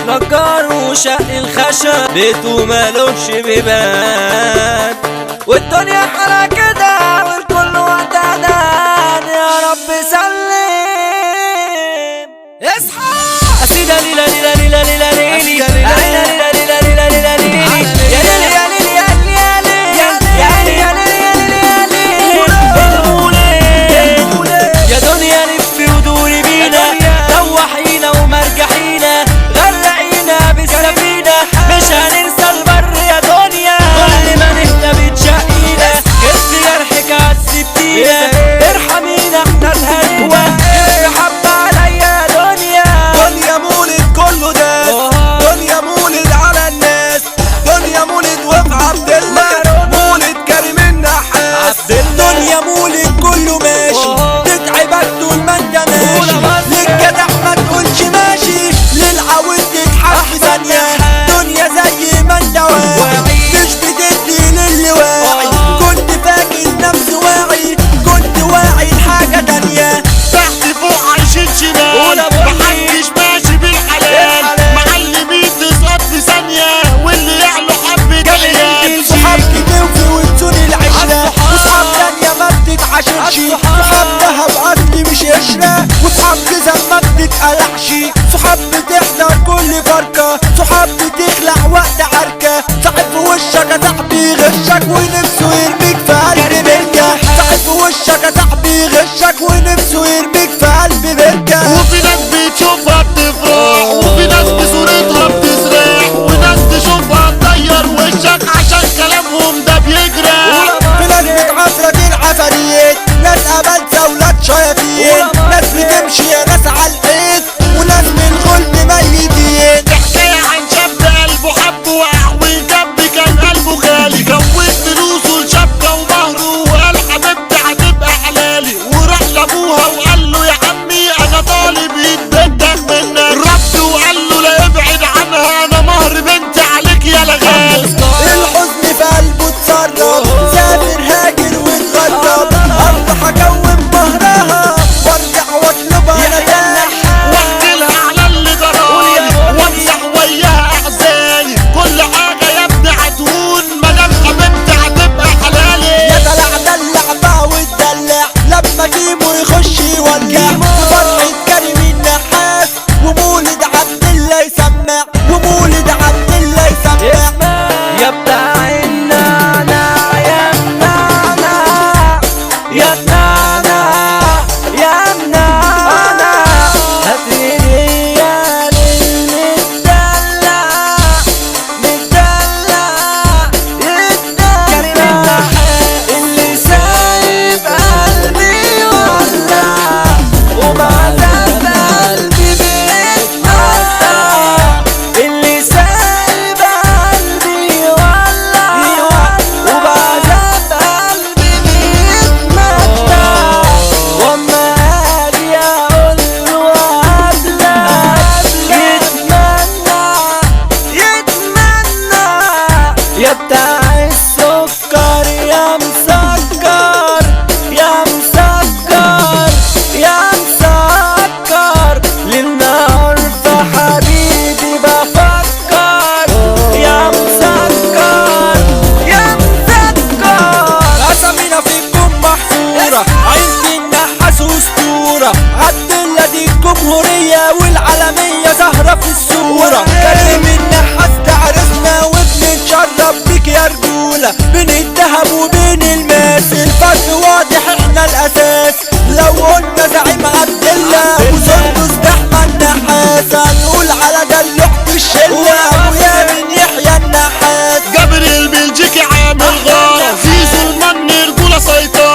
نجار وشق الخشب بيته مالوش بيبان، والدنيا حالها كده والكل وقت اذان. يا رب سلم اصحى اسيدة ليلة ليلة ليلة ليلة ليلة ليلة ليلة ليلة ليلة ليلة ليلة يا ليلي يا ليلي يا ليلي يا ليلي يا ليلي يا ليلي يا دنيا لفي ودوري بينا، دوحينا ومرجحينا غرقينا بالسفينة، مش هننسى البر يا دنيا، كل ما نهدى بتشقينا، كف جرحك عالستينة ارحمينا احنا الهلوة، كف حبة عليا يا دنيا. دنيا مولد كله داس، دنيا مولد على الناس، دنيا مولد وفي عبد الله، مولد كريم النحاس، دنيا مولد كله ماشي، تتعبك طول ما انت ماشي، للجدع ما تقولش ماشي، للعود تتحب في ثانية، دنيا زي ما انت واعي، مش بتدي للي واعي، كنت فاكر نفسي واعي، كنت واعي لحاجة تانية، تحت فوق عايشين شمال، محدش ماشي بالحلال، معلمين تسقط في ثانية، واللي يعلو حبة عيال. صحاب كتوفي وتزوني العشرة، وصحاب تانية ما بتتعاشرش، صحاب دهب اصلي مش قشرة، وصحاب جزم ما بتتقلعش، صحاب بتحضر كل فرقة، صحاب بتخلع وقت عركة، صاحب في وشك يا صاحبي يغشك ونفسه يرميك في قلب بركة، صاحب في وشك يا صاحبي يغشك ونفسه يرميك في قلب بركة. وفي ناس بتشوفها بتفرح، وفي ناس بصورتها بتسرح، وناس تشوفها تطير وشك عشان كلامهم ده بيجرح. في ناس بتعفرك العفاريت، ناس قبلسة ولاد شياطين، ناس بتمشي يا ناس عالحيط، وناس من غلب ميتين. حكاية عن شاب قلبه حب وقع وجنب كان قلبه خالي، جوز فلوسه لشبكة ومهره وقال حبيبتي هتبقى حلالي، وراح لابوها وقال له يا عمي انا طالب يتبدل منك، رد وقال له لا ابعد عنها انا مهر بنتي عليك يا لغالي. الحزن في قلبه اتسرب، سافر هاجر واتغرب، اروح اكون مهرها وارجع واطلبها انا تاني، واحكي لها على اللي جرالي وامسح وياها احزاني، كل حاجة يا ابني هتهون مادام حبيبتي هتبقى حلالي. يا دلع دلع بقى واتدلع لما كيمو يخش يولع، فرحة كريم النحاس ومولد عبد الله يسمع، ومولد عبد الله يسمع. يا بتاع النعناع يا منعنع يا منعنع يا منعنع، هاتيلي للمدلع مدلع يتدلع، اللي سايب قلبي يولع وبعدها قلبي بيتقطع، اللي سايب قلبي يولع وبعدها قلبي بيتمتع، واما اجي اقول له قبلك يتمنى يا بتاع السكر يا مسكر يا مسكر يا مسكر، للنهار في حبيبي بفكر، يا مسكر يا مسكر. اسامينا فيكم محفورة، عيلة النحاس اسطورة، عبدالله دي الجمهورية والعالمية ظاهرة في الصورة، كريم النحاس ده عرسنا وبنتشرف بيك يا رجولة، بين الدهب وبين الماس الفرق واضح احنا الاساس، لو قلنا زعيم عبدالله وسندس ده احمد نحاس هنقول على دلوع الشلة ويا بن يحيى النحاس. جابر البلجيكي عامل غارة، زيزو المن رجولة سيطرة،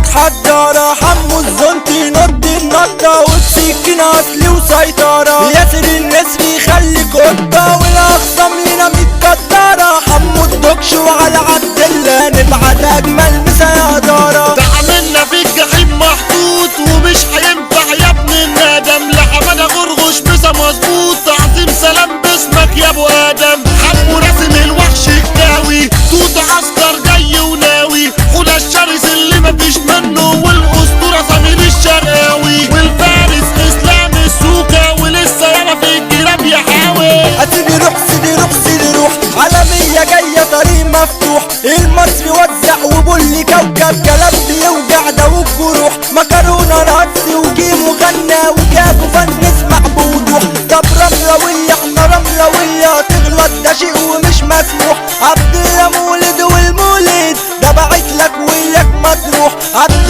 متحضرة، حمو الزنطي نط النطة والسكينة اصلي وسيطرة، ياسر النسري خلي قطة والاخصام لينا متكترة، حمو الدكش وعلى عبد الله نبعت اجمل مسا يا دارة. ده عملنا في الجحيم محطوط ومش هينفع يا ابن الندم، لحمادة غرغش مسا مظبوط، تعظيم سلام باسمك يا ابو ادم، حمو راسم الوحش الكاوي، توت عسكر جاي وناوي، حوده الشرس اللي مفيش منه، والاسطوره سمير الشرقاوي، والفارس اسلام السوكه، ولسه ياما في الجيران يحاول. سيدي روح سيدي روح سيدي روح، عالمية جاية طريق مفتوح، المصري وزع وبولي كوكب، كلام بيوجع ده والجروح، مكرونة رقص وجيم وغنى وجابوا فن اسمع بوضوح، طب رملوية احنا رملوية، تغلط ده شيء ومش مسموح، عبد الله مولد والمولد ده بعت لك وياك مطروح، عبد